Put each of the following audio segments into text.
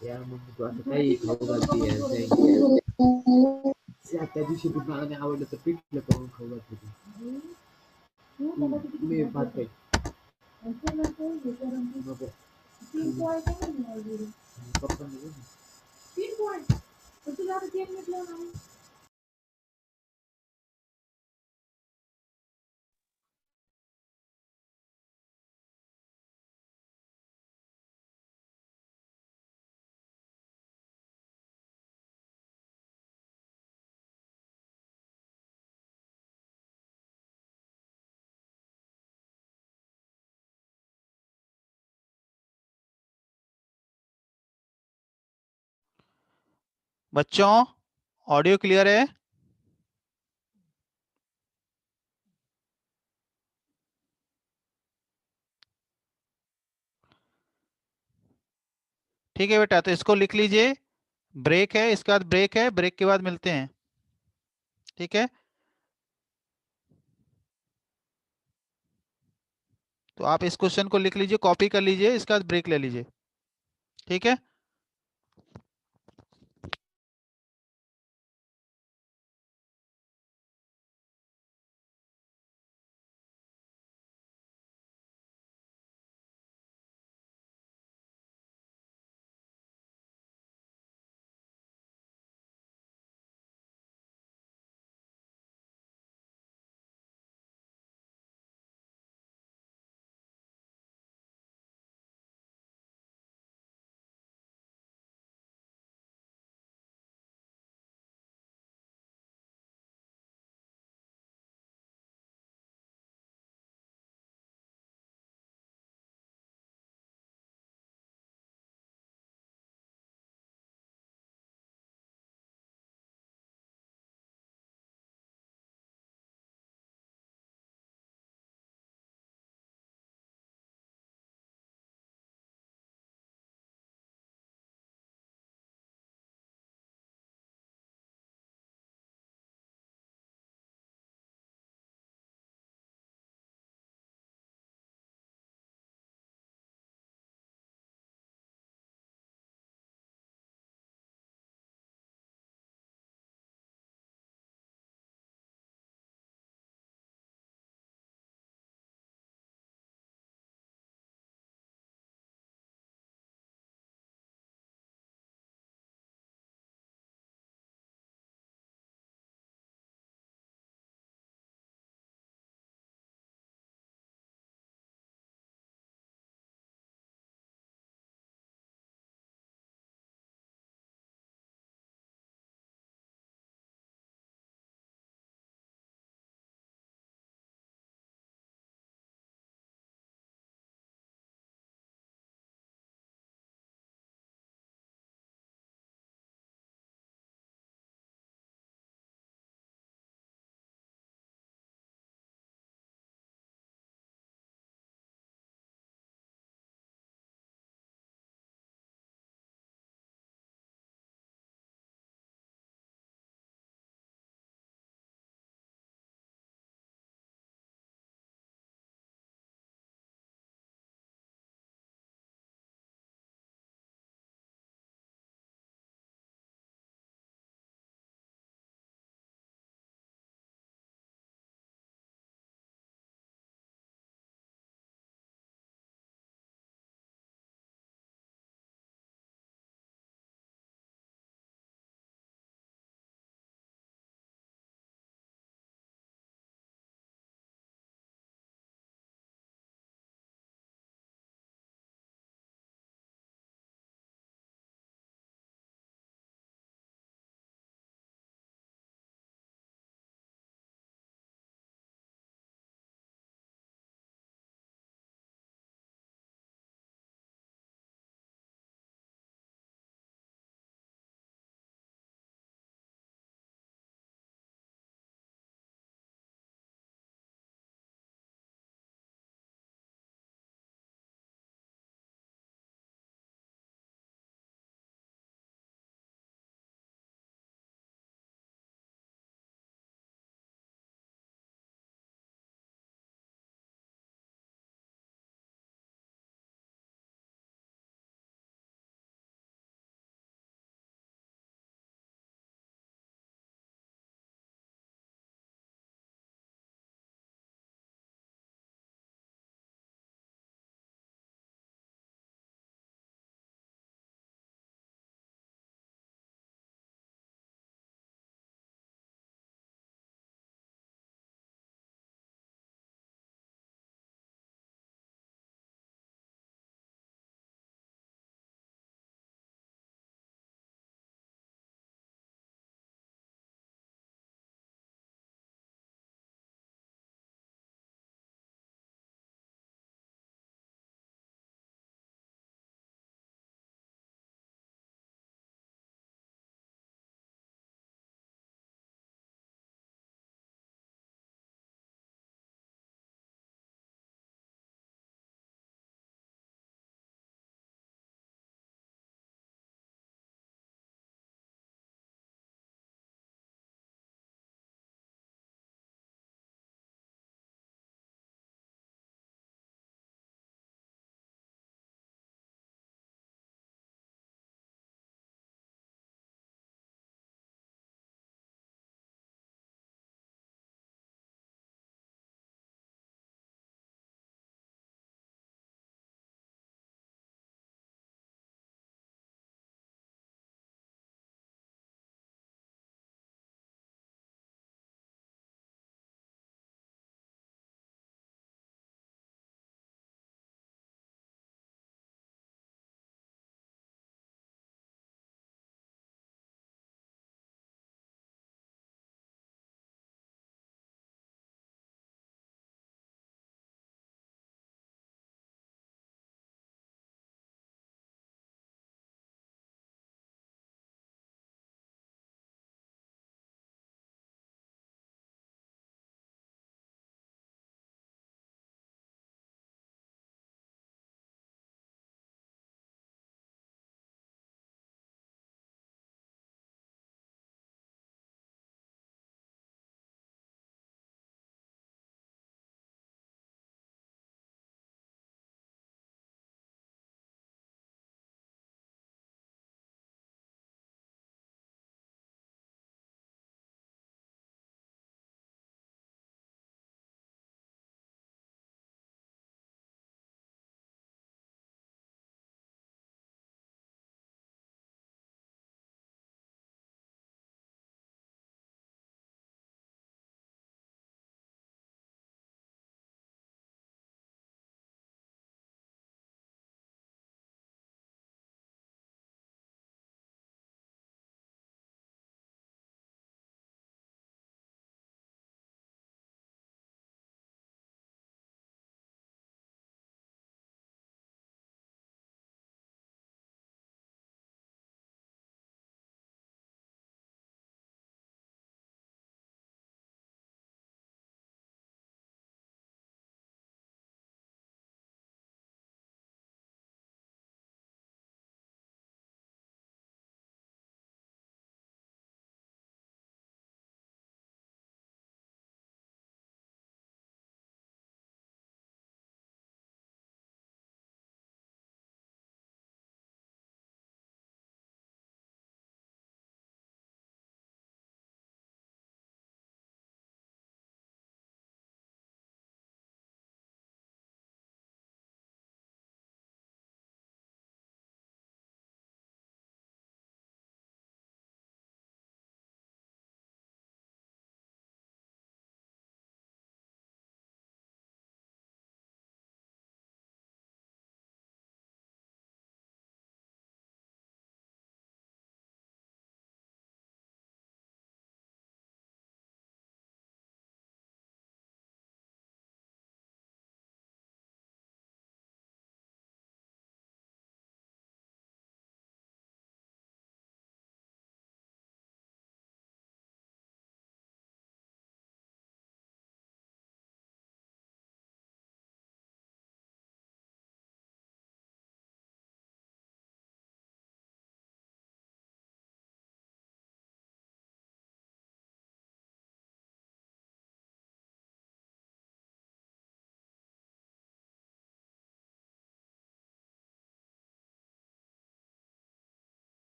यार मम्मी तू असं काही खाऊ घालते यार काही. त्या दिवशी तू मला नाही आवडलं तर पिठलं करून खाऊ घालते तू. मी भात काही नको. पप्पा बच्चों, ऑडियो क्लियर है? ठीक है बेटा, तो इसको लिख लीजिए। ब्रेक है, इसके बाद ब्रेक है, ब्रेक के बाद मिलते हैं। ठीक है, तो आप इस क्वेश्चन को लिख लीजिए, कॉपी कर लीजिए, इसके बाद ब्रेक ले लीजिए। ठीक है।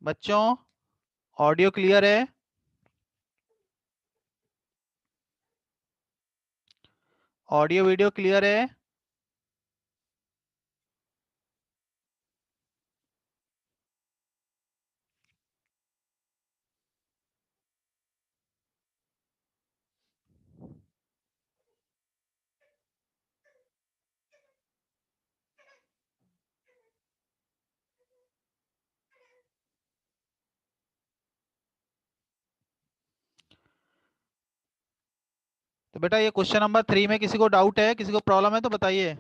बच्चों ऑडियो क्लियर है? ऑडियो वीडियो क्लियर है? तो बेटा ये क्वेश्चन नंबर 3 में किसी को डाउट है, किसी को प्रॉब्लम है तो बताइए।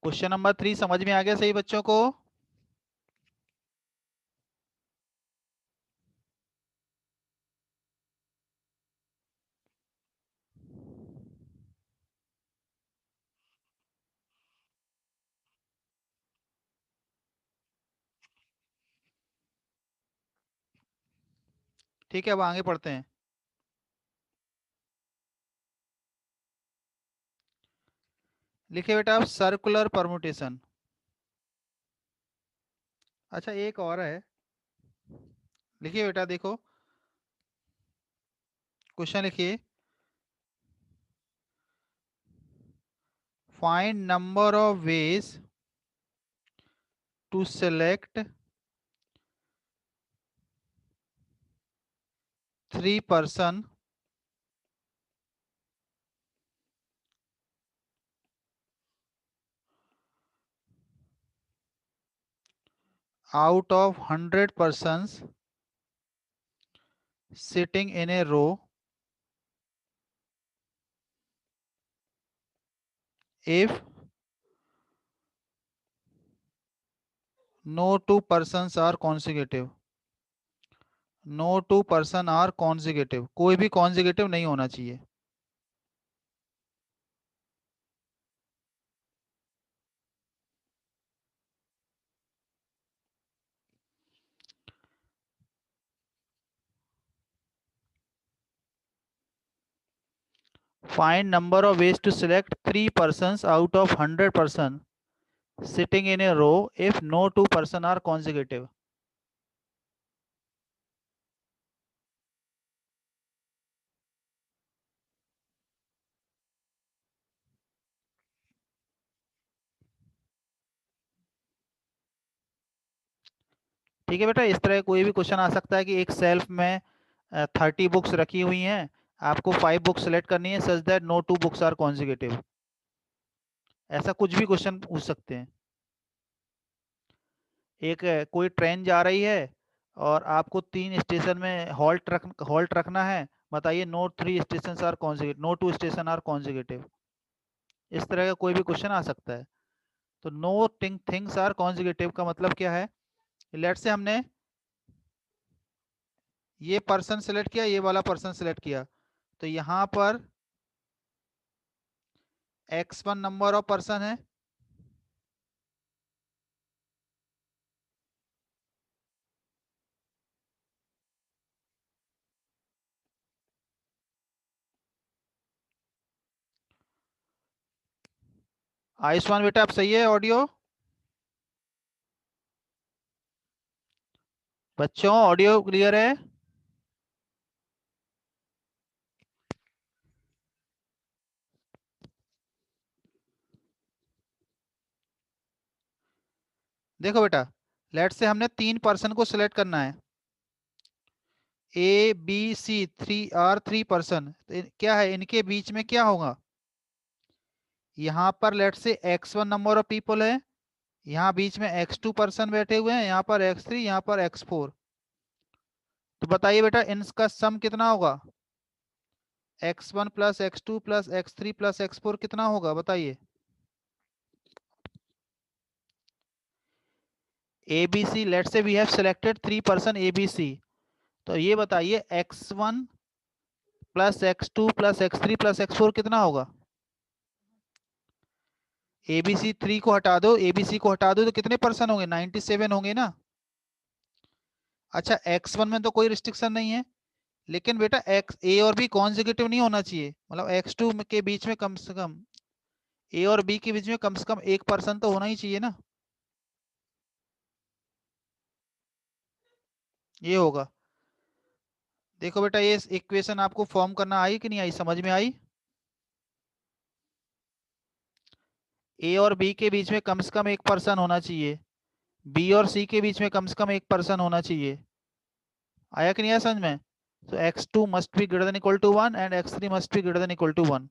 क्वेश्चन नंबर 3 समझ में आ गया सही बच्चों को? ठीक है, अब आगे पढ़ते हैं। लिखिए बेटा आप सर्कुलर परमुटेशन। अच्छा एक और है, लिखिए बेटा देखो, क्वेश्चन लिखिए, find number of ways to select 3 person out of 100 persons sitting in a row if no two persons are consecutive। No two person are consecutive, कोई भी कॉन्जिगेटिव नहीं होना चाहिए। Find number of ways to select 3 persons out of 100 person sitting in a row if no two person are consecutive। ठीक है बेटा, इस तरह कोई भी क्वेश्चन आ सकता है कि एक सेल्फ में 30 बुक्स रखी हुई हैं, आपको 5 बुक्स सेलेक्ट करनी है such that no two books are consecutive. ऐसा कुछ भी क्वेश्चन पूछ सकते हैं। एक कोई ट्रेन जा रही है और आपको 3 स्टेशन में हॉल्ट रखना है, बताइए no 3 station are consecutive, no 2 station are consecutive. इस तरह का कोई भी क्वेश्चन आ सकता है। तो नो थिंग्स आर कॉन्जिक्यूटिव का मतलब क्या है? लेट से हमने ये पर्सन सेलेक्ट किया, ये वाला पर्सन सेलेक्ट किया, तो यहाँ पर x1 नंबर ऑफ पर्सन है, आयुष्मान बेटा आप सही है ऑडियो? बच्चों ऑडियो क्लियर है? देखो बेटा, लेट से हमने 3 पर्सन को सिलेक्ट करना है, ए बी सी, 3 पर्सन। क्या है इनके बीच में क्या होगा? यहाँ पर लेट से x1 नंबर ऑफ पीपल है, यहाँ बीच में x2 पर्सन बैठे हुए हैं, यहाँ पर x3, यहाँ पर x4। तो बताइए बेटा इनका सम कितना होगा? x1 plus x2 plus x3 plus x4 कितना होगा बताइए? ABC, let say we have selected 3 person ABC, तो ये बताइए x1 plus x2 plus x3 plus x4 कितना होगा? ABC 3 को हटा दो, ABC को हटा दो तो कितने परसेंट होंगे? 97 होंगे ना। अच्छा X1 में तो कोई रिस्ट्रिक्शन नहीं है, लेकिन बेटा एक्स ए और बी कॉन्जिक्यूटिव नहीं होना चाहिए, मतलब X2 के बीच में कम से कम, ए और बी के बीच में कम से कम 1% तो होना ही चाहिए ना। ये होगा। देखो बेटा ये इक्वेशन आपको फॉर्म करना आई कि नहीं आई, समझ में आई? ए और बी के बीच में कम से कम 1% होना चाहिए, बी और सी के बीच में कम से कम 1% होना चाहिए। आया कि नहीं आया समझ में? तो X2 must be greater than equal to 1 and X3 must be greater than equal to 1।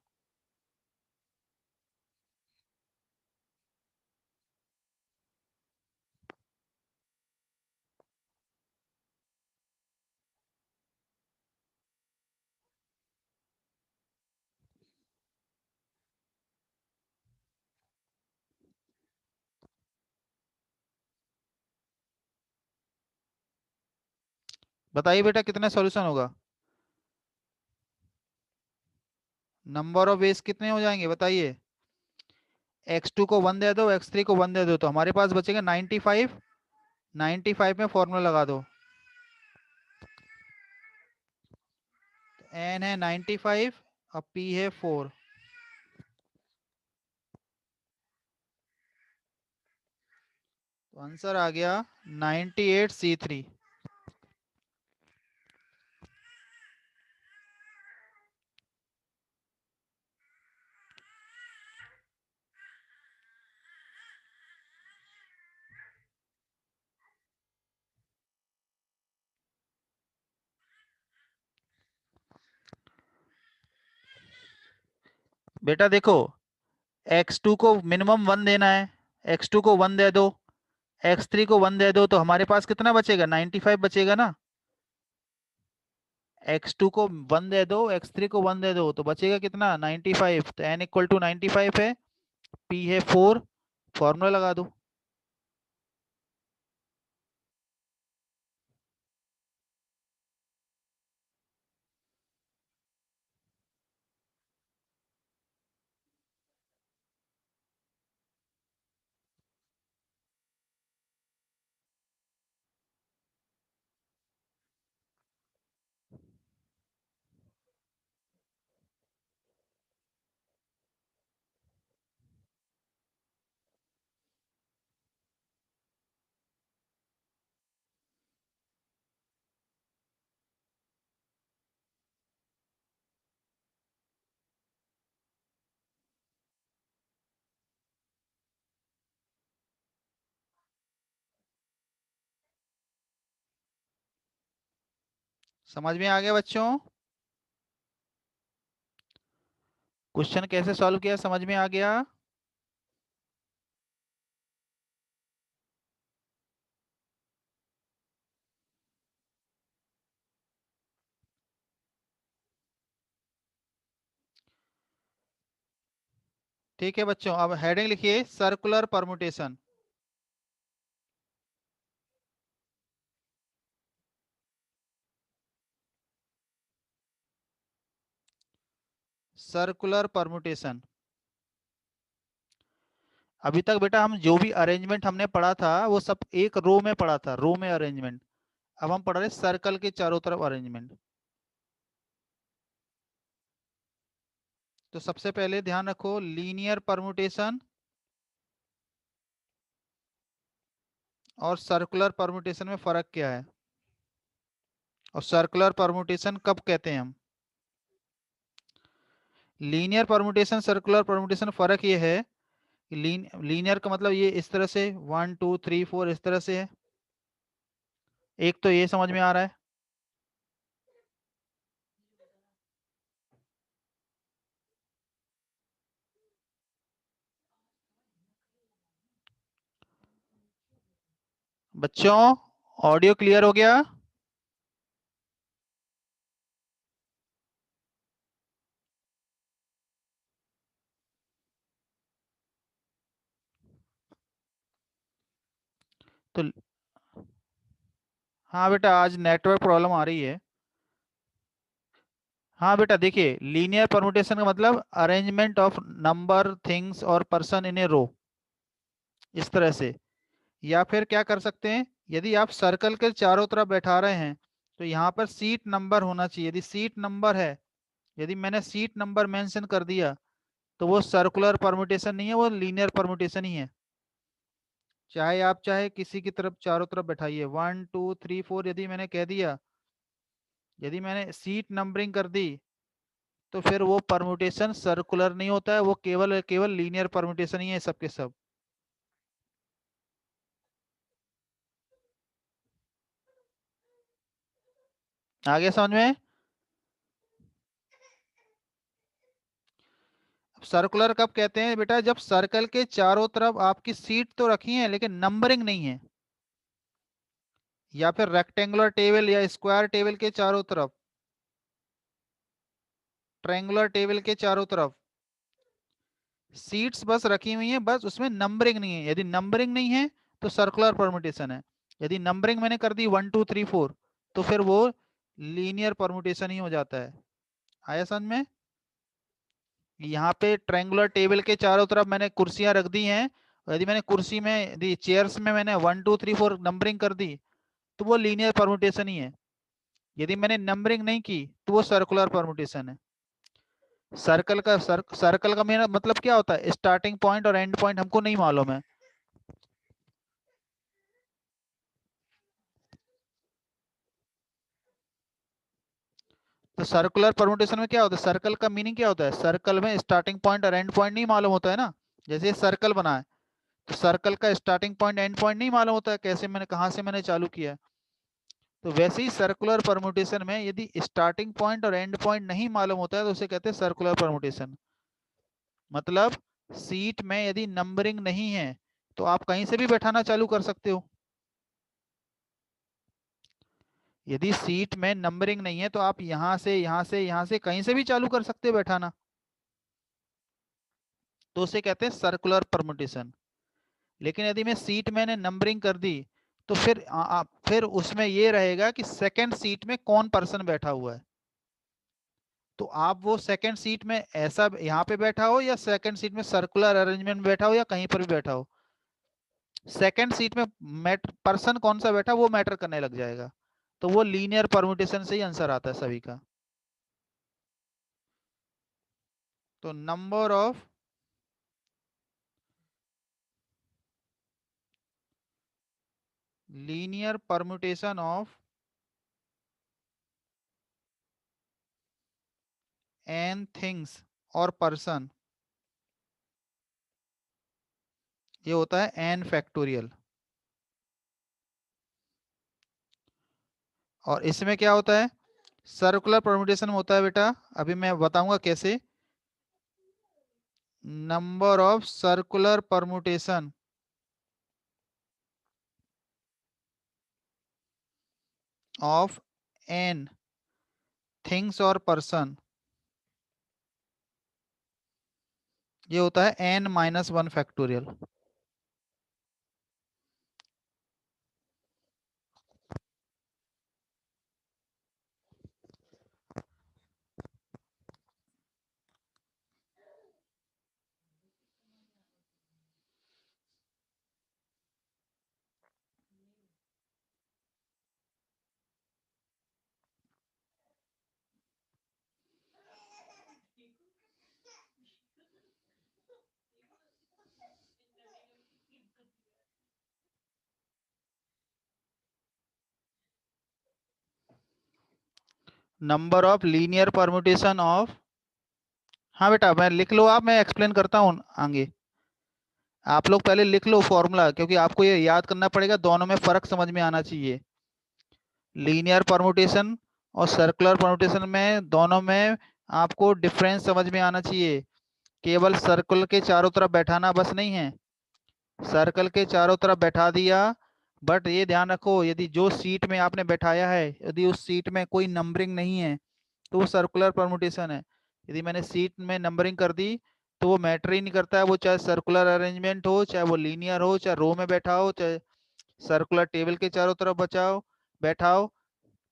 बताइए बेटा कितना सॉल्यूशन होगा? नंबर ऑफ वेज कितने हो जाएंगे बताइए? X2 को 1 दे दो, X3 को 1 दे दो, तो हमारे पास बचेगा 95। 95 में फॉर्मूला लगा दो। N है 95 और P है 4। तो आंसर आ गया 98C3। बेटा देखो X2 को मिनिमम 1 देना है, X2 को 1 दे दो, X3 को 1 दे दो, तो हमारे पास कितना बचेगा? 95 बचेगा ना। X2 को 1 दे दो, X3 को 1 दे दो, तो बचेगा कितना? 95। तो N इक्वल टू 95 है, P है 4, फॉर्मूला लगा दो। समझ में आ गया बच्चों? क्वेश्चन कैसे सॉल्व किया समझ में आ गया? ठीक है बच्चों, अब हेडिंग लिखिए सर्कुलर परमुटेशन। Circular permutation. अभी तक बेटा हम जो भी अरेंजमेंट हमने पढ़ा था वो सब एक रो में पढ़ा था, रो में अरेंजमेंट। अब हम पढ़ रहे सर्कल के चारों तरफ अरेंजमेंट। तो सबसे पहले ध्यान रखो लीनियर परमुटेशन और सर्कुलर परमुटेशन में फर्क क्या है, और सर्कुलर परमुटेशन कब कहते हैं हम? लीनियर परमुटेशन सर्कुलर परमुटेशन फर्क ये है कि लीनियर का मतलब ये इस तरह से 1 2 3 4 इस तरह से है, एक तो ये समझ में आ रहा है। बच्चों ऑडियो क्लियर हो गया? तो हाँ बेटा आज नेटवर्क प्रॉब्लम आ रही है। हाँ बेटा देखिए, लीनियर परमुटेशन का मतलब अरेंजमेंट ऑफ नंबर थिंग्स और पर्सन इन ए रो, इस तरह से। या फिर क्या कर सकते हैं, यदि आप सर्कल के चारों तरफ बैठा रहे हैं तो यहाँ पर सीट नंबर होना चाहिए। यदि सीट नंबर है, यदि मैंने सीट नंबर मेंशन कर दिया तो वो सर्कुलर परमुटेशन नहीं है, वो लीनियर परमुटेशन ही है। चाहे आप चाहे किसी की तरफ चारों तरफ बैठाइए, 1 2 3 4, यदि मैंने कह दिया, यदि मैंने सीट नंबरिंग कर दी तो फिर वो परमुटेशन सर्कुलर नहीं होता है, वो केवल केवल लीनियर परमुटेशन ही है सबके सब। आगे समझ में? सर्कुलर कब कहते हैं बेटा, जब सर्कल के चारों तरफ आपकी सीट तो रखी है लेकिन नंबरिंग नहीं है। या फिर रेक्टेंगुलर टेबल या स्क्वायर टेबल के चारों तरफ, ट्रायंगुलर टेबल के चारों तरफ सीट्स बस रखी हुई हैं, बस उसमें नंबरिंग नहीं है। यदि नंबरिंग नहीं है तो सर्कुलर परमुटेशन है। यदि नंबरिंग मैंने कर दी 1 2 3 4 तो फिर वो लीनियर परमुटेशन ही हो जाता है। आया समझ में? यहाँ पे ट्रायंगुलर टेबल के चारों तरफ मैंने कुर्सियां रख दी हैं, और यदि मैंने कुर्सी में यदि चेयर्स में मैंने 1 2 3 4 नंबरिंग कर दी तो वो लीनियर परमुटेशन ही है। यदि मैंने नंबरिंग नहीं की तो वो सर्कुलर परमुटेशन है। सर्कल का मेरा मतलब क्या होता है, स्टार्टिंग पॉइंट और एंड पॉइंट हमको नहीं मालूम है। तो सर्कुलर परमुटेशन में क्या होता है, सर्कल का मीनिंग क्या होता है, सर्कल में स्टार्टिंग पॉइंट और एंड पॉइंट नहीं मालूम होता है ना। जैसे सर्कल बना है तो सर्कल का स्टार्टिंग पॉइंट एंड पॉइंट नहीं मालूम होता है, कैसे मैंने कहाँ से मैंने चालू किया है। तो वैसे ही सर्कुलर परमुटेशन में यदि स्टार्टिंग पॉइंट और एंड पॉइंट नहीं मालूम होता है तो उसे कहते हैं सर्कुलर परमुटेशन। मतलब सीट में यदि नंबरिंग नहीं है तो आप कहीं से भी बैठाना चालू कर सकते हो। यदि सीट में नंबरिंग नहीं है तो आप यहां से यहां से यहां से कहीं से भी चालू कर सकते हो बैठाना, तो उसे कहते हैं सर्कुलर परमुटेशन। लेकिन यदि मैं सीट मैंने नंबरिंग कर दी तो फिर फिर उसमें ये रहेगा कि सेकंड सीट में कौन पर्सन बैठा हुआ है। तो आप वो सेकंड सीट में ऐसा यहाँ पे बैठा हो या सेकंड सीट में सर्कुलर अरेंजमेंट में बैठा हो या कहीं पर भी बैठा हो, सेकंड सीट में पर्सन कौन सा बैठा वो मैटर करने लग जाएगा। तो वो लीनियर परमुटेशन से ही आंसर आता है सभी का। तो number of linear permutation of n things और पर्सन, ये होता है एन फैक्टोरियल। और इसमें क्या होता है, सर्कुलर परमुटेशन होता है बेटा, अभी मैं बताऊंगा कैसे। Number of circular permutation of n things और पर्सन, ये होता है n minus one factorial. Number of linear permutation of, हाँ बेटा मैं लिख लो, आप मैं एक्सप्लेन करता हूँ आगे। आप लोग पहले लिख लो फॉर्मूला, क्योंकि आपको ये याद करना पड़ेगा, दोनों में फर्क समझ में आना चाहिए। लीनियर परमुटेशन और सर्कुलर परमुटेशन में दोनों में आपको डिफरेंस समझ में आना चाहिए। केवल सर्कल के चारों तरफ बैठाना बस नहीं है, सर्कल के चारों तरफ बैठा दिया, बट ये ध्यान रखो यदि जो सीट में आपने बैठाया है यदि उस सीट में कोई नंबरिंग नहीं है तो वो सर्कुलर परमुटेशन है। यदि मैंने सीट में नंबरिंग कर दी तो वो मैटर ही नहीं करता है, वो चाहे सर्कुलर अरेंजमेंट हो, चाहे वो लीनियर हो, चाहे रो में बैठा हो, चाहे सर्कुलर टेबल के चारों तरफ बचाओ बैठाओ,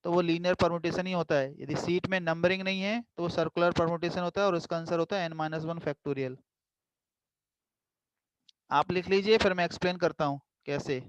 तो वो लीनियर परमुटेशन ही होता है। यदि सीट में नंबरिंग नहीं है तो वो सर्कुलर परमुटेशन होता है और उसका आंसर होता है n-1 फैक्टोरियल। आप लिख लीजिए, फिर मैं एक्सप्लेन करता हूँ कैसे।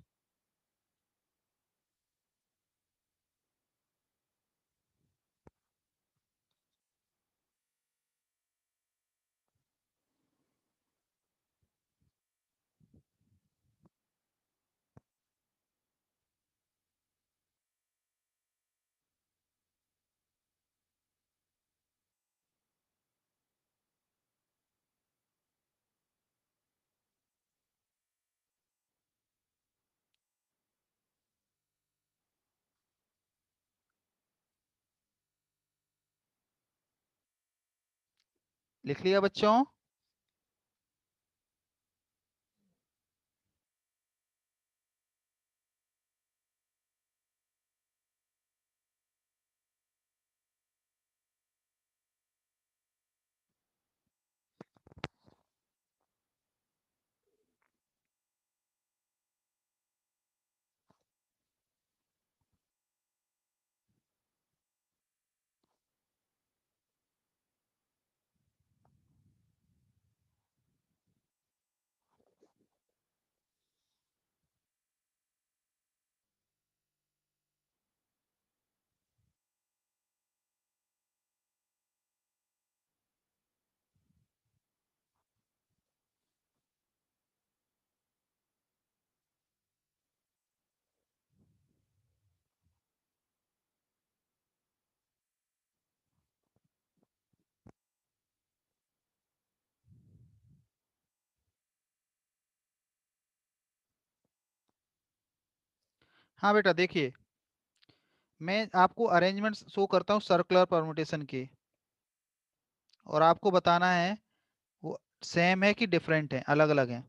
लिख लिया बच्चों? हाँ बेटा देखिए, मैं आपको अरेंजमेंट शो करता हूँ सर्कुलर परमुटेशन के, और आपको बताना है वो सेम है कि डिफरेंट है, अलग अलग है।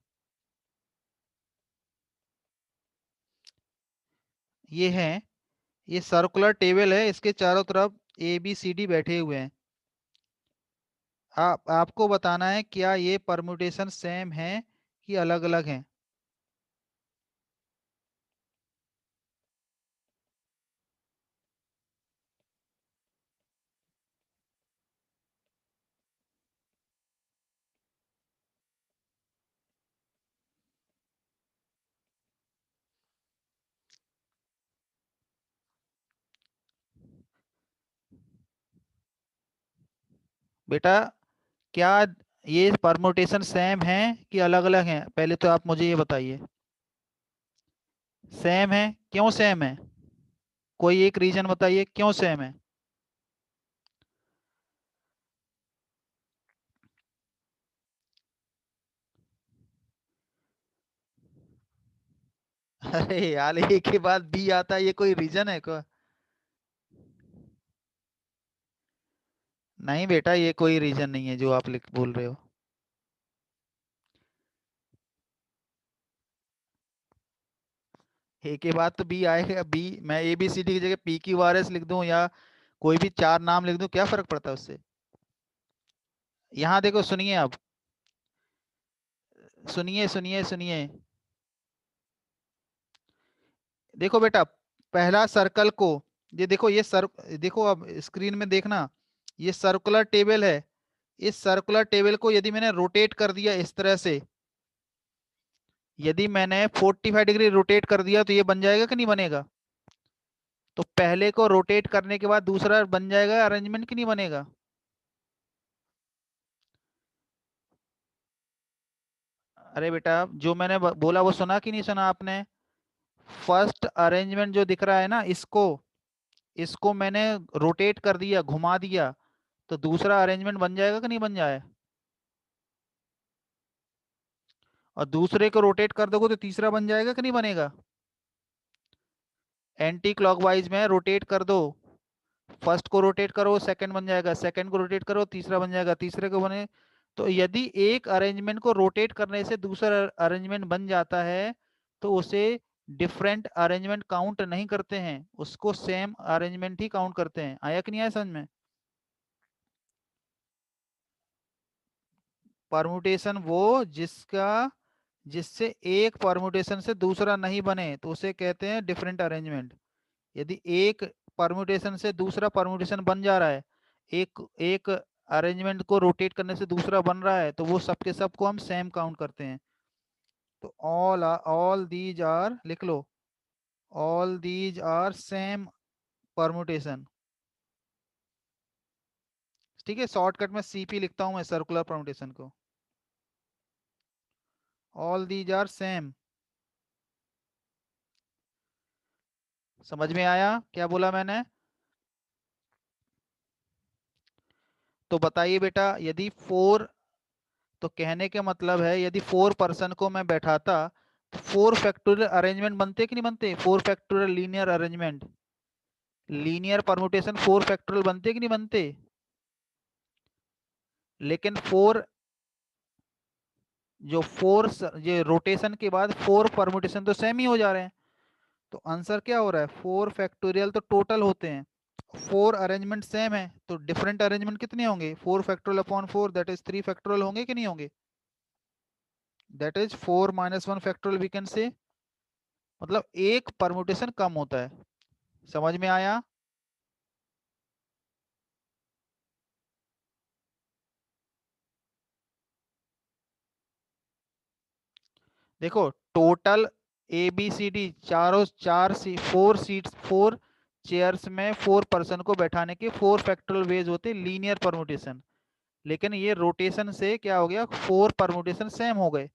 ये है, ये सर्कुलर टेबल है, इसके चारों तरफ ABCD बैठे हुए हैं। आपको बताना है क्या ये परमुटेशन सेम है कि अलग अलग हैं। बेटा क्या ये परमुटेशन सेम है कि अलग अलग हैं, पहले तो आप मुझे ये बताइए। सेम है, क्यों सेम है? कोई एक रीजन बताइए क्यों सेम है। अरे यार, ए के बाद बी आता है, ये कोई रीजन है क्या? नहीं बेटा, ये कोई रीजन नहीं है जो आप लिख बोल रहे हो। ए के बाद तो बी आएगा। बी, मैं ABCD की जगह PQRS लिख दूं या कोई भी चार नाम लिख दूं, क्या फर्क पड़ता है उससे? यहाँ देखो, सुनिए आप, सुनिए सुनिए सुनिए। देखो बेटा, पहला सर्कल को, ये देखो, ये सर, देखो अब स्क्रीन में देखना, ये सर्कुलर टेबल है। इस सर्कुलर टेबल को यदि मैंने रोटेट कर दिया इस तरह से, यदि मैंने 45 डिग्री रोटेट कर दिया तो ये बन जाएगा कि नहीं बनेगा? तो पहले को रोटेट करने के बाद दूसरा बन जाएगा अरेंजमेंट कि नहीं बनेगा? अरे बेटा, जो मैंने बोला वो सुना कि नहीं सुना आपने? फर्स्ट अरेंजमेंट जो दिख रहा है ना, इसको इसको मैंने रोटेट कर दिया, घुमा दिया, तो दूसरा अरेंजमेंट बन जाएगा कि नहीं बन जाए? और दूसरे को रोटेट कर दोगे तो तीसरा बन जाएगा कि नहीं बनेगा? एंटी क्लॉकवाइज में रोटेट कर दो, फर्स्ट को रोटेट करो सेकंड बन जाएगा, सेकंड को रोटेट करो तीसरा बन जाएगा, तीसरे को बने। तो यदि एक अरेंजमेंट को रोटेट करने से दूसरा अरेंजमेंट बन जाता है तो उसे डिफरेंट अरेंजमेंट काउंट नहीं करते हैं, उसको सेम अरेंजमेंट ही काउंट करते हैं। आया कि नहीं आया समझ में? परमुटेशन वो जिसका जिससे एक परमुटेशन से दूसरा नहीं बने तो उसे कहते हैं डिफरेंट अरेंजमेंट। यदि एक परम्यूटेशन से दूसरा परम्यूटेशन बन जा रहा है, एक एक अरेंजमेंट को रोटेट करने से दूसरा बन रहा है, तो वो सबके सब को हम सेम काउंट करते हैं। तो ऑल दीज आर, लिख लो, all these are same permutation. ठीक है, शॉर्टकट में सीपी लिखता हूं मैं सर्कुलर परम्यूटेशन को। All these are same. समझ में आया क्या बोला मैंने? तो बताइए बेटा, यदि फोर, तो कहने के मतलब है यदि 4 पर्सन को मैं बैठाता तो 4 फैक्टोरियल अरेंजमेंट बनते कि नहीं बनते? 4 factorial linear arrangement, linear permutation 4 factorial बनते कि नहीं बनते? लेकिन जो फोर ये रोटेशन के बाद 4 परमुटेशन तो सेम ही हो जा रहे हैं। तो आंसर क्या हो रहा है? 4 फैक्टोरियल तो टोटल होते हैं, 4 अरेंजमेंट सेम है, तो डिफरेंट अरेंजमेंट कितने होंगे? 4 factorial upon 4, that is 3 factorial होंगे कि नहीं होंगे? That is 4 - 1 factorial we can say, मतलब एक परमुटेशन कम होता है। समझ में आया? देखो, total A B C D चारों 4 सीट्स 4 चेयर्स में 4 पर्सन को बैठाने के 4 फैक्टोरियल वेज होते लीनियर परमुटेशन। लेकिन ये रोटेशन से क्या हो गया? 4 परमुटेशन सेम हो गए,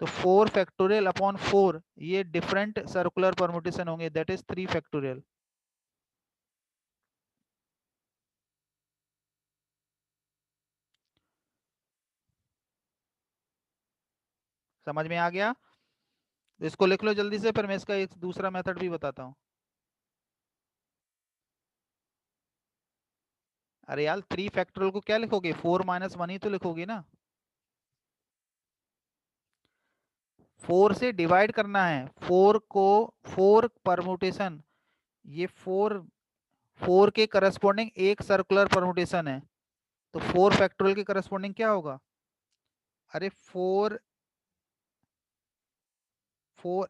तो 4 फैक्टोरियल अपॉन 4 ये डिफरेंट सर्कुलर परमुटेशन होंगे, दैट इज 3 फैक्टोरियल। समझ में आ गया? तो इसको लिख लो जल्दी से, फिर मैं इसका एक दूसरा मेथड भी बताता हूँ। अरे यार, 3 फैक्टोरियल को क्या लिखोगे? 4 - 1 ही तो लिखोगे ना। 4 से डिवाइड करना है, 4 को, 4 परमुटेशन, ये 4 के करस्पॉन्डिंग एक सर्कुलर परमुटेशन है, तो 4 फैक्टोरियल के करस्पॉन्डिंग क्या होगा? अरे 4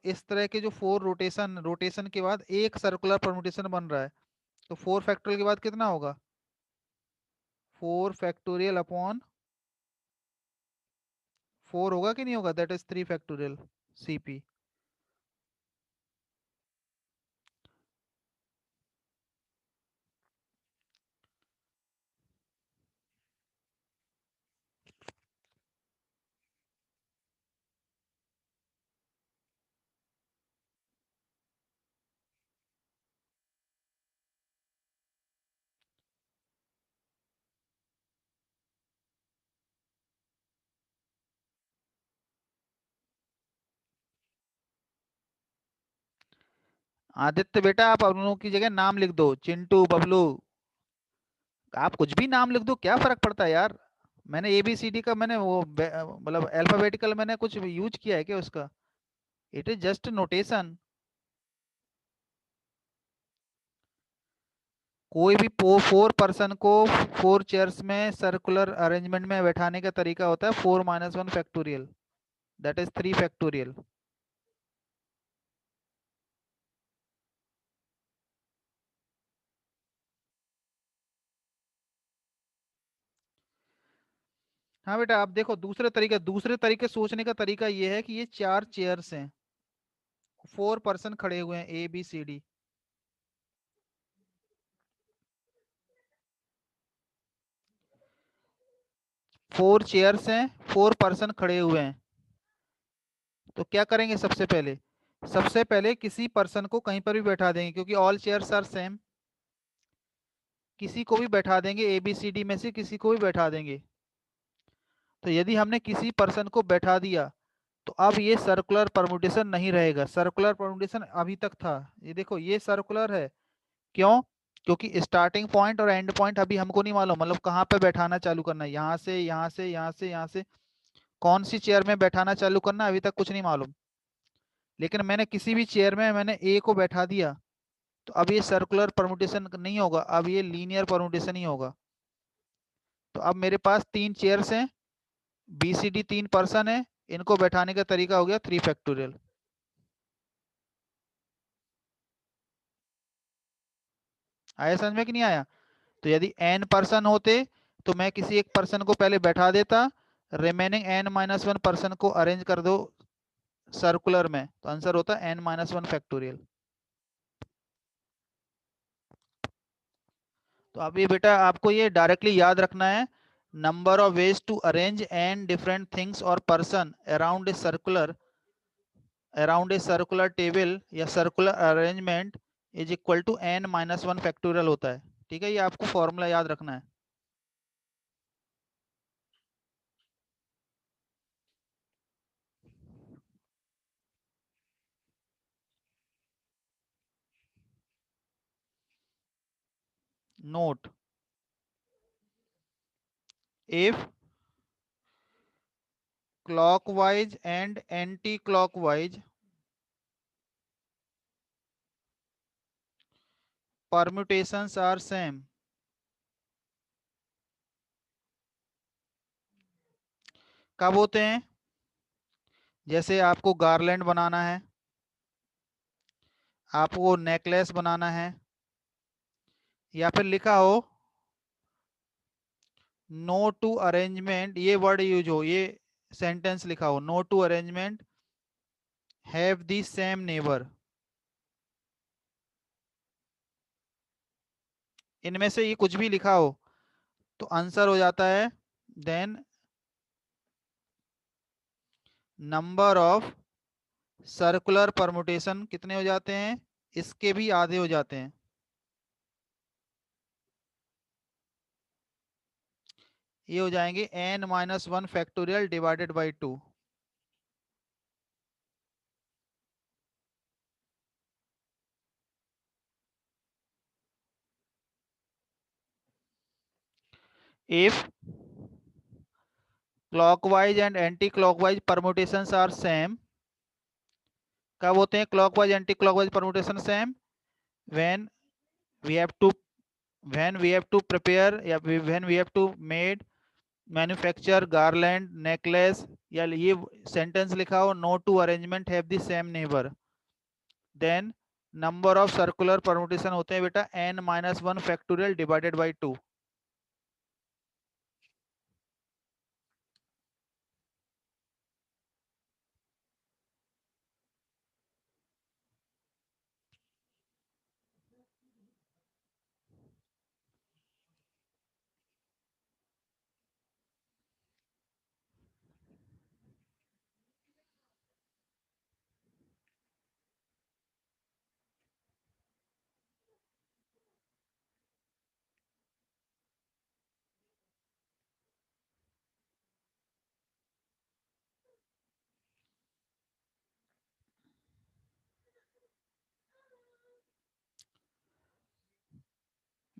इस तरह के जो 4 रोटेशन के बाद एक सर्कुलर परमुटेशन बन रहा है, तो 4 फैक्टोरियल के बाद कितना होगा? 4 फैक्टोरियल अपॉन 4 होगा कि नहीं होगा? That is 3 factorial CP. Aditya बेटा, आप अपनों की जगह नाम लिख दो, चिंटू, बबलू, आप कुछ भी नाम लिख दो, क्या फर्क पड़ता है यार? मैंने ABCD का मैंने वो मतलब अल्फाबेटिकल मैंने कुछ यूज किया है क्या उसका? It is just notation. कोई भी 4 पर्सन को 4 चेयर्स में सर्कुलर अरेंजमेंट में बैठाने का तरीका होता है 4 - 1 फैक्टोरियल, दैट इज 3 फैक्टोरियल। हाँ बेटा, आप देखो, दूसरे तरीके सोचने का तरीका ये है कि ये 4 चेयर्स हैं, 4 पर्सन खड़े हुए हैं, ABCD, 4 चेयर्स हैं, 4 पर्सन खड़े हुए हैं। तो क्या करेंगे? सबसे पहले किसी पर्सन को कहीं पर भी बैठा देंगे, क्योंकि ऑल चेयर्स आर सेम, किसी को भी बैठा देंगे, ABCD में से किसी को भी बैठा देंगे। तो यदि हमने किसी पर्सन को बैठा दिया तो अब ये सर्कुलर परमुटेशन नहीं रहेगा, सर्कुलर परमुटेशन अभी तक था, ये देखो ये सर्कुलर है। क्यों? क्योंकि स्टार्टिंग पॉइंट और एंड पॉइंट अभी हमको नहीं मालूम, मतलब कहाँ पे बैठाना चालू करना है, यहाँ से, यहाँ से, यहाँ से, यहाँ से, कौन सी चेयर में बैठाना चालू करना है, अभी तक कुछ नहीं मालूम। लेकिन मैंने किसी भी चेयर में मैंने A को बैठा दिया, तो अब ये सर्कुलर परमुटेशन नहीं होगा, अब ये लीनियर परमुटेशन ही होगा। तो अब मेरे पास 3 चेयर्स हैं, BCD 3 पर्सन है, इनको बैठाने का तरीका हो गया 3 फैक्टोरियल। आया समझ में कि नहीं आया? तो यदि n पर्सन होते तो मैं किसी एक पर्सन को पहले बैठा देता, रिमेनिंग n-1 पर्सन को अरेंज कर दो सर्कुलर में, तो आंसर होता n-1 फैक्टोरियल। तो अभी बेटा आपको ये डायरेक्टली याद रखना है, number of ways to arrange N different things और person around a circular table या circular arrangement is equal to n-1 factorial होता है। ठीक है, ये आपको फॉर्मूला याद रखना है। Note, if clockwise and anti-clockwise permutations are same, कब होते हैं? जैसे आपको गार्लैंड बनाना है, आपको नेकलेस बनाना है, या फिर लिखा हो नो टू अरेंजमेंट, ये वर्ड यूज हो, ये सेंटेंस लिखा हो no two arrangement have the same neighbour, इनमें से ये कुछ भी लिखा हो तो आंसर हो जाता है then number of circular permutation कितने हो जाते हैं? इसके भी आधे हो जाते हैं। ये हो जाएंगे n-1 factorial divided by 2। If clockwise and anti clockwise permutations are same, कब होते हैं clockwise anti clockwise permutation same? When we have to when we have to prepare या when we have to made manufacture garland necklace, या ये sentence लिखा हो no two arrangement have the same neighbour, then number of circular permutation होते हैं बेटा n-1 factorial divided by 2।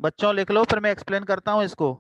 बच्चों लिख लो, फिर मैं एक्सप्लेन करता हूं इसको।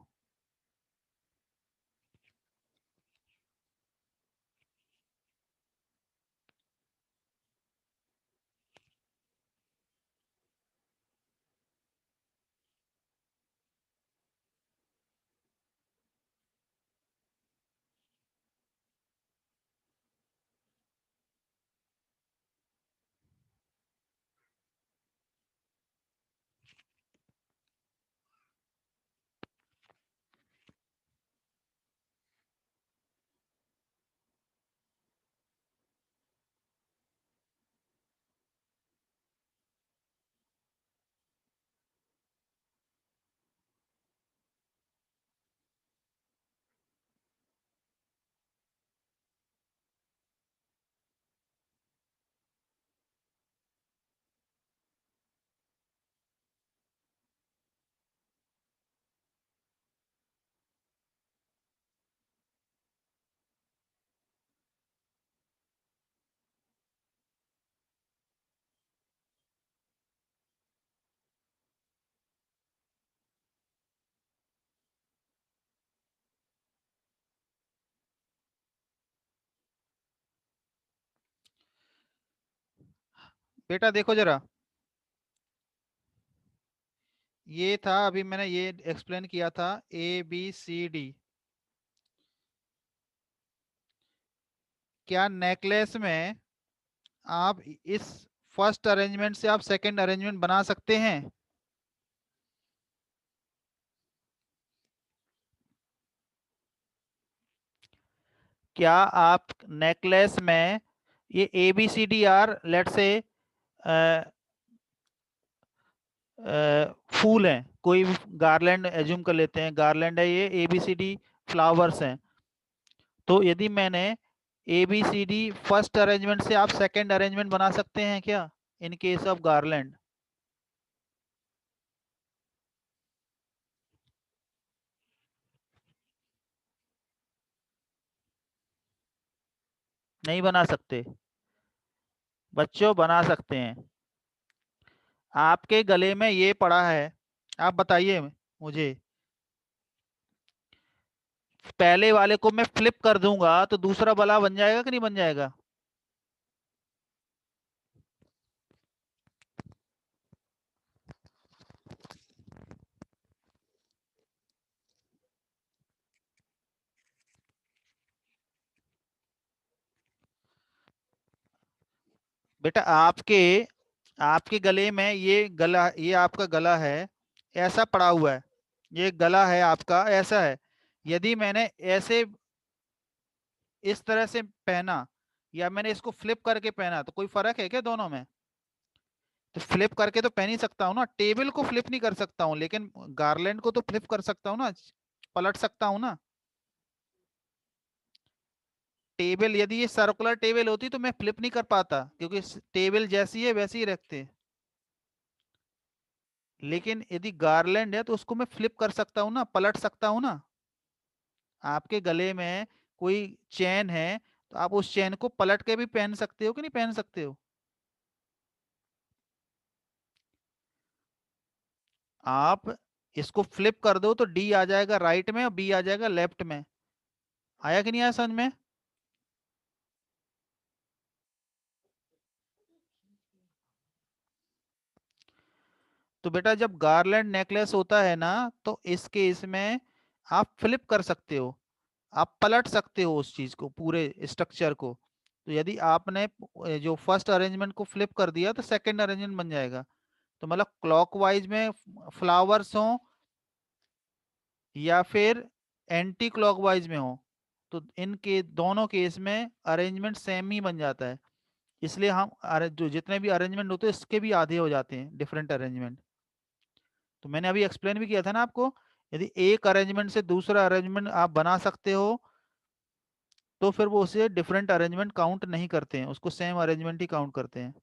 बेटा देखो जरा, ये था अभी मैंने ये एक्सप्लेन किया था ABCD। क्या नेकलेस में आप इस फर्स्ट अरेंजमेंट से आप सेकंड अरेंजमेंट बना सकते हैं? क्या आप नेकलेस में ये ABCDR लेट से फूल हैं, कोई गार्लैंड एज्यूम कर लेते हैं, गार्लैंड है ये, ABCD फ्लावर्स हैं। तो यदि मैंने ABCD फर्स्ट अरेंजमेंट से आप सेकंड अरेंजमेंट बना सकते हैं क्या इन केस ऑफ गार्लैंड? नहीं बना सकते? बच्चों बना सकते हैं। आपके गले में ये पड़ा है, आप बताइए मुझे, पहले वाले को मैं फ्लिप कर दूंगा तो दूसरा वाला बन जाएगा कि नहीं बन जाएगा? बेटा आपके आपके गले में ये गला, ये आपका गला है, ऐसा पड़ा हुआ है, ये गला है आपका ऐसा है। यदि मैंने ऐसे इस तरह से पहना या मैंने इसको फ्लिप करके पहना तो कोई फर्क है क्या दोनों में? तो फ्लिप करके तो पहन ही सकता हूँ ना, टेबल को फ्लिप नहीं कर सकता हूँ, लेकिन गार्लैंड को तो फ्लिप कर सकता हूँ ना, पलट सकता हूँ ना। टेबल, यदि ये सर्कुलर टेबल होती तो मैं फ्लिप नहीं कर पाता, क्योंकि टेबल जैसी है वैसी ही रखते हैं। लेकिन यदि गार्लैंड है तो उसको मैं फ्लिप कर सकता हूँ ना, पलट सकता हूँ ना। आपके गले में कोई चेन है तो आप उस चेन को पलट के भी पहन सकते हो कि नहीं पहन सकते हो? आप इसको फ्लिप कर दो तो डी आ जाएगा राइट में और बी आ जाएगा लेफ्ट में। आया कि नहीं आया समझ में? तो बेटा जब गार्लैंड नेकलेस होता है ना, तो इस केस में आप फ्लिप कर सकते हो, आप पलट सकते हो उस चीज को, पूरे स्ट्रक्चर को। तो यदि आपने जो फर्स्ट अरेंजमेंट को फ्लिप कर दिया तो सेकंड अरेंजमेंट बन जाएगा। तो मतलब क्लॉकवाइज में फ्लावर्स हो या फिर एंटी क्लॉकवाइज में हो, तो इनके दोनों केस में अरेंजमेंट सेम ही बन जाता है। इसलिए हम जो जितने भी अरेंजमेंट होते हैं इसके भी आधे हो जाते हैं डिफरेंट अरेंजमेंट। तो मैंने अभी एक्सप्लेन भी किया था ना आपको, यदि एक अरेंजमेंट से दूसरा अरेंजमेंट आप बना सकते हो तो फिर वो उसे डिफरेंट अरेंजमेंट काउंट नहीं करते हैं, उसको सेम अरेंजमेंट ही काउंट करते हैं।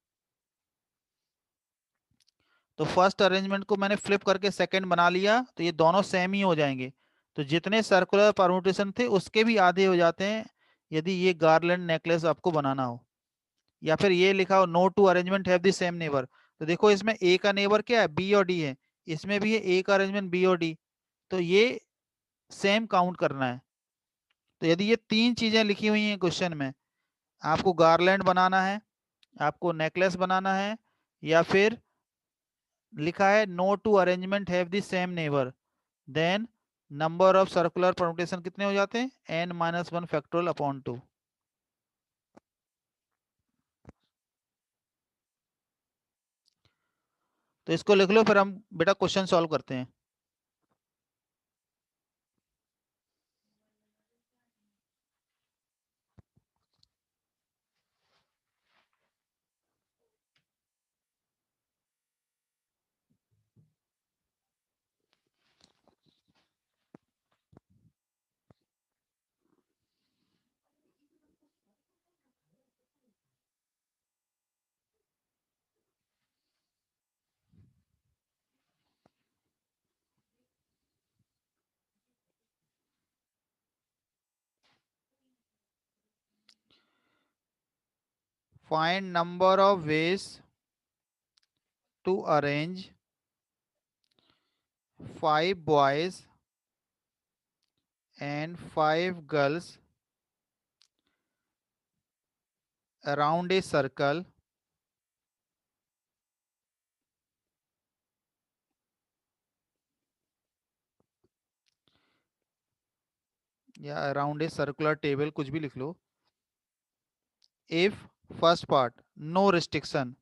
तो फर्स्ट अरेंजमेंट को मैंने फ्लिप करके सेकंड बना लिया तो ये दोनों सेम ही हो जाएंगे। तो जितने सर्कुलर परमुटेशन थे उसके भी आधे हो जाते हैं यदि ये गार्लैंड नेकलेस आपको बनाना हो। या फिर ये लिखा हो no two arrangement have the same neighbour, तो देखो इसमें ए का नेबर क्या है, बी और डी है, इसमें भी है ए का अरेंजमेंट बी और डी, तो ये सेम काउंट करना है। तो यदि ये तीन चीजें लिखी हुई हैं क्वेश्चन में, आपको गार्लैंड बनाना है, आपको नेकलेस बनाना है, या फिर लिखा है no two arrangement have the same neighbour, then number of circular permutation कितने हो जाते हैं, n-1 फैक्टोरियल अपॉन 2। तो इसको लिख लो, फिर हम बेटा क्वेश्चन सॉल्व करते हैं। Find number of ways to arrange 5 boys and 5 girls around a circle या अराउंड ए सर्कुलर टेबल, कुछ भी लिख लो। If first part no restriction,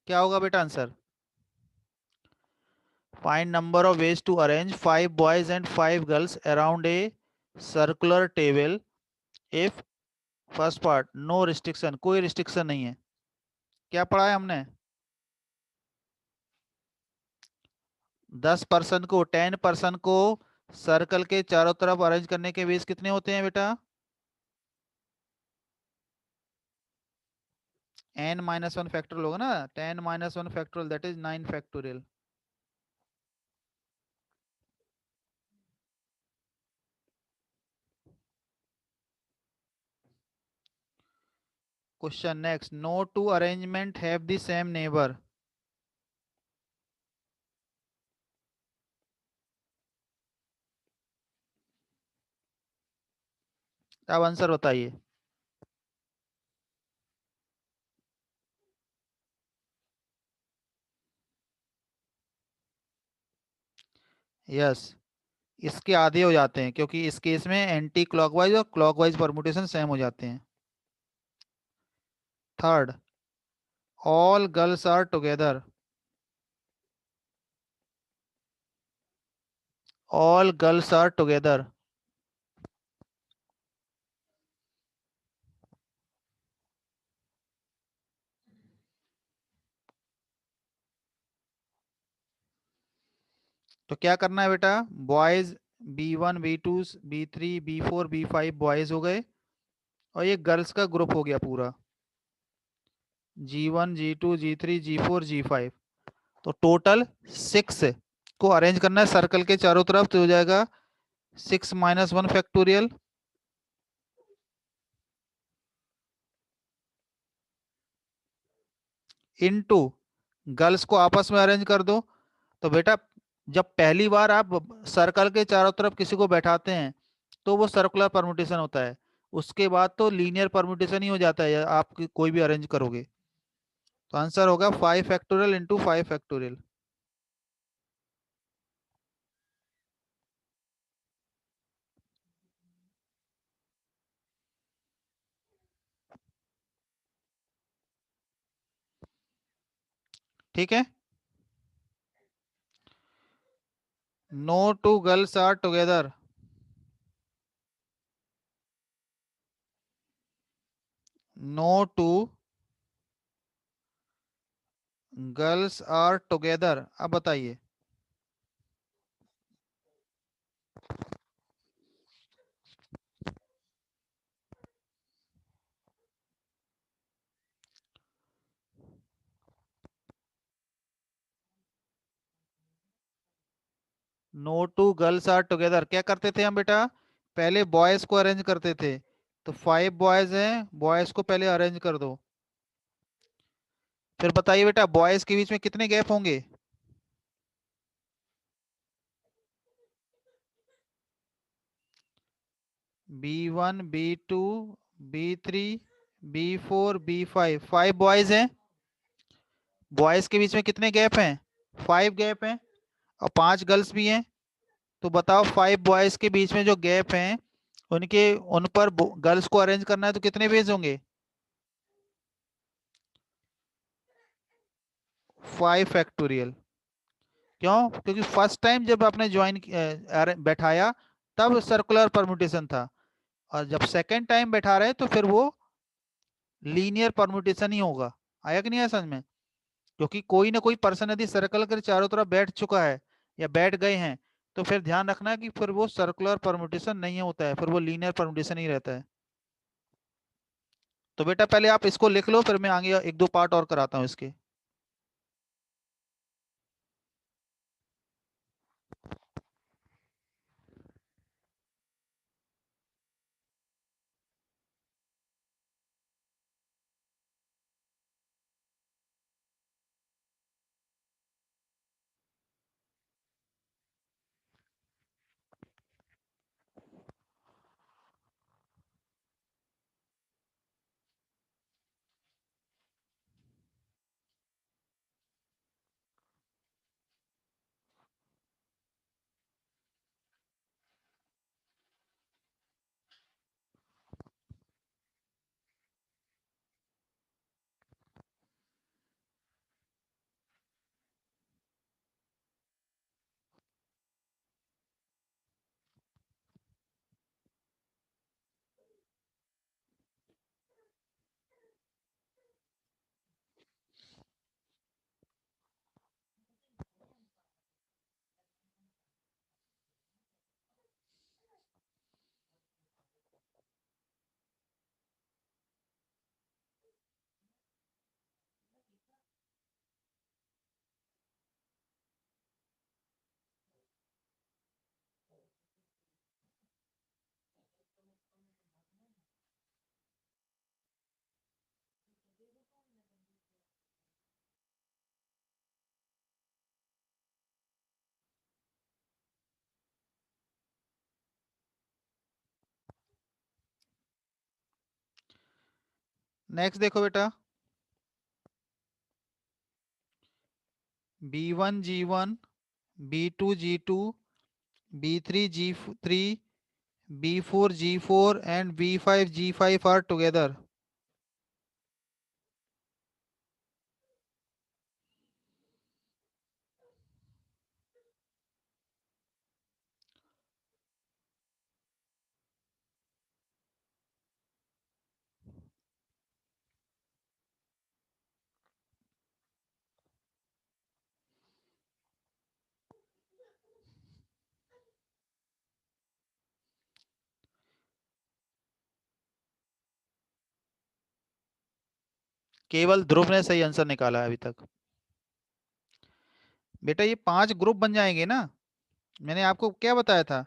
क्या होगा बेटा answer? Find number of ways to arrange 5 boys and 5 girls around a circular table if first part no restriction, कोई restriction नहीं है। क्या पढ़ा है हमने? 10 पर्सन को सर्कल के चारों तरफ अरेंज करने के वेज कितने होते हैं बेटा? n-1 फैक्टोरियल होगा ना, 10-1 factorial that is 9 factorial. Question next, no two arrangement have the same neighbour. अब आंसर बताइए। यस, इसके आधे हो जाते हैं क्योंकि इस केस में एंटी क्लॉकवाइज और क्लॉकवाइज परमुटेशन सेम हो जाते हैं। Third, all girls are together. All girls are together. तो क्या करना है बेटा? Boys B1 B2 B3 B4 B5 boys हो गए और ये गर्ल्स का ग्रुप हो गया पूरा, G1 G2 G3 G4 G5। तो टोटल 6 को अरेंज करना है सर्कल के चारों तरफ, तो हो जाएगा 6-1 फैक्टोरियल इनटू गर्ल्स को आपस में अरेंज कर दो। तो बेटा जब पहली बार आप सर्कल के चारों तरफ किसी को बैठाते हैं तो वो सर्कुलर परमुटेशन होता है, उसके बाद तो लीनियर परमुटेशन ही हो जाता है या आप कोई भी अरेंज करोगे। तो आंसर होगा 5 फैक्टोरियल इंटू 5 फैक्टोरियल। ठीक है, no two girls are together. No two girls are together. अब बताइए। No two girls are together क्या करते थे हम बेटा? पहले बॉयज को अरेंज करते थे, तो 5 बॉयज हैं, बॉयज को पहले अरेंज कर दो। फिर बताइए बेटा बॉयज के बीच में कितने गैप होंगे? B1 B2 B3 B4 B5, 5 boys हैं, बॉयज के बीच में कितने गैप हैं? 5 गैप हैं और 5 गर्ल्स भी हैं। तो बताओ 5 बॉयज के बीच में जो गैप हैं उनके उन पर गर्ल्स को अरेंज करना है तो कितने पेज होंगे? 5 फैक्टोरियल। क्यों? क्योंकि फर्स्ट टाइम जब आपने ज्वाइन बैठाया तब सर्कुलर परम्यूटेशन था, और जब सेकंड टाइम बैठा रहे तो फिर वो लीनियर परम्यूटेशन ही होगा। आया कि नहीं आया समझ में? क्योंकि कोई ना कोई पर्सन यदि सर्कल के चारों तरफ बैठ चुका है या बैठ गए हैं तो फिर ध्यान रखना कि फिर वो सर्कुलर परम्यूटेशन नहीं होता है, फिर वो लीनियर परम्यूटेशन ही रहता है। तो बेटा पहले आप इसको लिख लो, फिर मैं आगे एक दो पार्ट और कराता हूँ इसके। नेक्स्ट देखो बेटा, B1 G1, B2 G2, B3 G3, B4 G4 and B5 G5 are together. केवल ध्रुव ने सही आंसर निकाला है अभी तक। बेटा ये 5 ग्रुप बन जाएंगे ना, मैंने आपको क्या बताया था,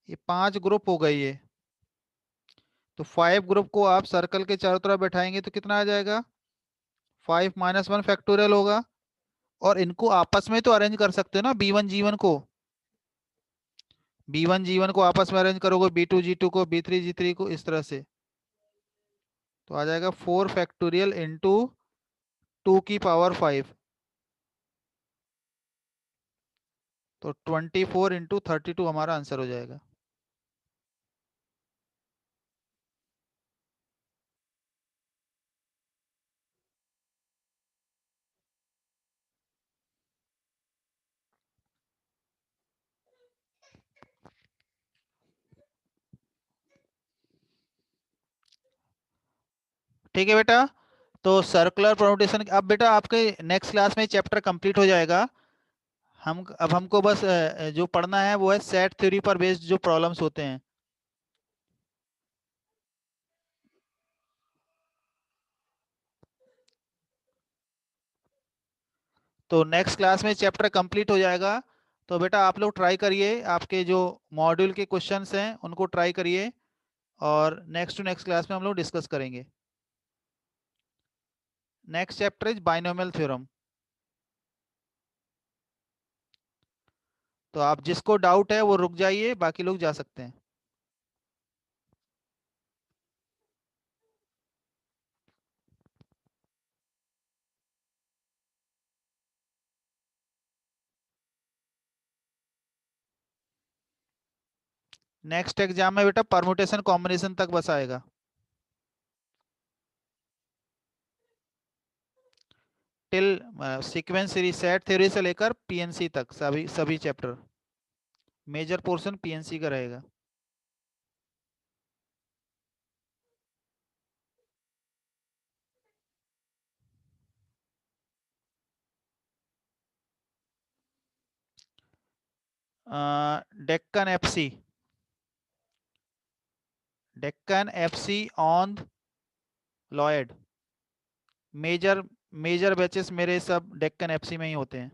ये 5 ग्रुप हो गए ये। तो 5 ग्रुप को आप सर्कल के चारों तरफ बैठाएंगे तो कितना आ जाएगा, 5 - 1 फैक्टोरियल होगा। और इनको आपस में तो अरेंज कर सकते हो ना, B1 G1 को, B1 G1 को आपस में अरेंज करोगे, B2 G2 को, B3 G3 को, इस तरह से। तो आ जाएगा 4 फैक्टोरियल इंटू 2 की पावर 5। तो 24 × 32 हमारा आंसर हो जाएगा। ठीक है बेटा, तो सर्कुलर परम्यूटेशन अब बेटा आपके नेक्स्ट क्लास में चैप्टर कंप्लीट हो जाएगा। हम अब हमको बस जो पढ़ना है वो है सेट थ्योरी पर बेस्ड जो प्रॉब्लम्स होते हैं। तो नेक्स्ट क्लास में चैप्टर कंप्लीट हो जाएगा। तो बेटा आप लोग ट्राई करिए, आपके जो मॉड्यूल के क्वेश्चंस हैं उनको ट्राई करिए, और नेक्स्ट टू नेक्स्ट क्लास में हम लोग डिस्कस करेंगे। Next chapter is binomial theorem. तो आप जिसको डाउट है वो रुक जाइए, बाकी लोग जा सकते हैं। नेक्स्ट एग्जाम में बेटा परमुटेशन कॉम्बिनेशन तक बस आएगा। Till sequence series set theory से लेकर पीएनसी तक सभी सभी चैप्टर, मेजर पोर्शन पीएनसी का रहेगा। Deccan FC on Lloyd, major major batches मेरे सब डेक्कन एफसी में ही होते हैं।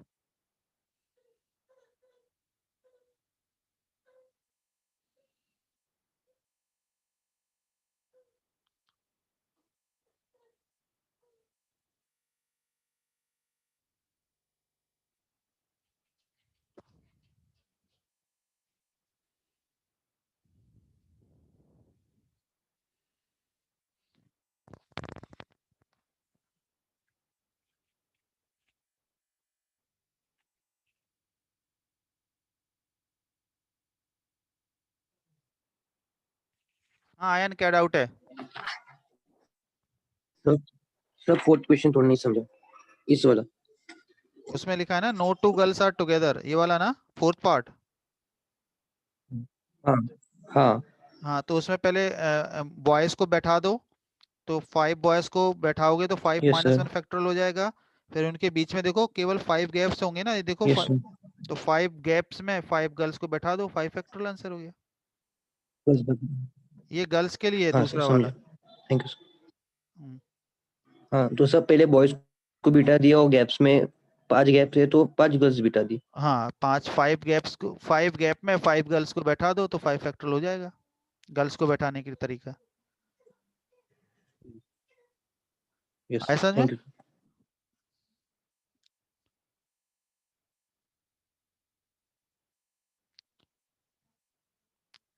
हाँ आयन, क्या डाउट है? सर सर फोर्थ क्वेश्चन थोड़ा नहीं समझा, इस वाला। उसमें लिखा है ना, no two girls are together, ये वाला ना, फोर्थ पार्ट। हाँ हाँ हाँ तो उसमें पहले बॉयज को बैठा दो, तो 5 बॉयज को बैठाओगे तो 5 यस - सर 1 फैक्टोरियल हो जाएगा। फिर उनके बीच में देखो केवल 5 गैप्स होंगे ना, ये देखो यस सर, तो 5 गैप्स में 5 गर्ल्स को बैठा दो, 5 फैक्टोरियल आंसर हो गया। बस बस। ये गर्ल्स के लिए है हाँ सर दूसरा समझा, वाला। Thank you sir. हम्म, हाँ तो सर पहले बॉयज को बिठा दिया और गैप्स में 5 गैप थे तो 5 गर्ल्स बिठा दी। हाँ 5 गैप्स को, 5 गैप में 5 गर्ल्स को बैठा दो तो 5 फैक्टोरियल हो जाएगा, गर्ल्स को बैठाने के तरीका। यस आया समझ में? Thank you.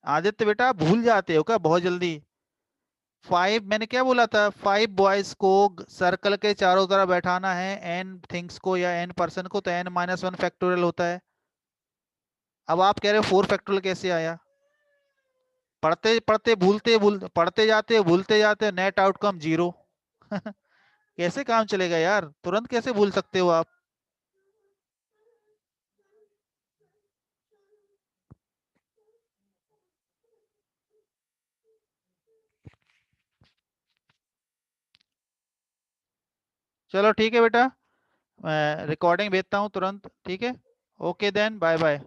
आदित्य बेटा आप भूल जाते हो क्या बहुत जल्दी? 5 मैंने क्या बोला था, 5 बॉयज को सर्कल के चारों तरफ बैठाना है, n थिंग्स को या n पर्सन को, तो n-1 फैक्टोरियल होता है। अब आप कह रहे हो 4 फैक्टोरियल कैसे आया? पढ़ते पढ़ते पढ़ते जाते हो, भूलते जाते हो, नेट आउटकम 0। कैसे काम चलेगा यार, तुरंत कैसे भूल सकते हो आप? चलो ठीक है बेटा, मैं रिकॉर्डिंग भेजता हूँ तुरंत, ठीक है। Okay then, bye bye.